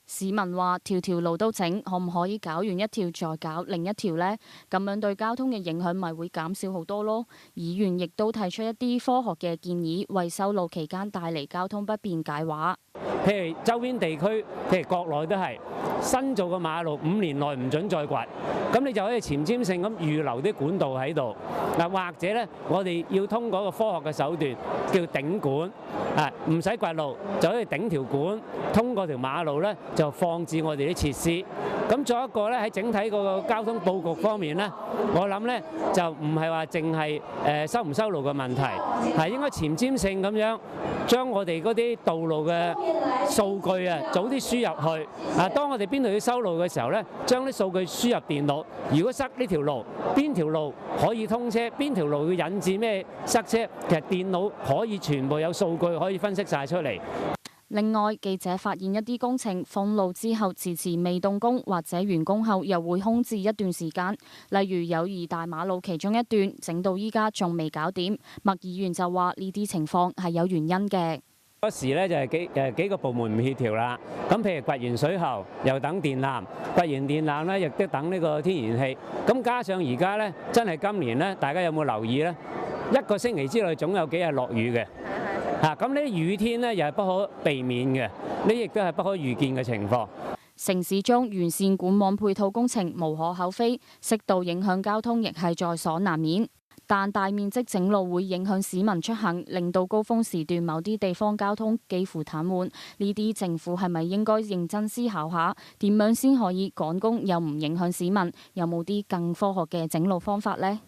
市民話：條條路都整，可唔可以搞完一條再搞另一條呢？咁樣對交通嘅影響咪會減少好多咯。議員亦都提出一啲科學嘅建議，為修路期間帶嚟交通不便解話。譬如周邊地區，譬如國內都係新做嘅馬路5年內唔準再掘，咁你就可以前瞻性咁預留啲管道喺度。嗱，或者咧，我哋要通過個科學嘅手段，叫頂管，唔使掘路就可以頂條管，通過條馬路咧就放置我哋啲設施。咁再一個咧，喺整體嗰個交通佈局方面咧，我諗咧就唔係話淨係收唔收路嘅問題，係應該前瞻性咁樣將我哋嗰啲道路嘅數據早啲輸入去。當我哋邊度要修路嘅時候咧，將啲數據輸入電腦。如果塞呢條路，邊條路可以通車，邊條路會引致咩塞車，其實電腦可以全部有數據可以分析晒出嚟。另外，記者發現一啲工程封路之後遲遲未動工，或者完工後又會空置一段時間。例如友誼大馬路其中一段整到依家仲未搞掂，麥議員就話呢啲情況係有原因嘅。嗰時咧就係幾個部門唔協調啦。咁譬如掘完水喉，又等電纜，掘完電纜咧亦都等呢個天然氣。咁加上而家咧真係今年咧，大家有冇留意咧？一個星期之內總有幾日落雨嘅。咁呢啲雨天呢，又係不可避免嘅，呢亦都係不可預見嘅情況。城市中完善管網配套工程無可厚非，適度影響交通亦係在所難免。但大面積整路會影響市民出行，令到高峰時段某啲地方交通幾乎癱瘓。呢啲政府係咪應該認真思考下，點樣先可以趕工又唔影響市民？有冇啲更科學嘅整路方法呢？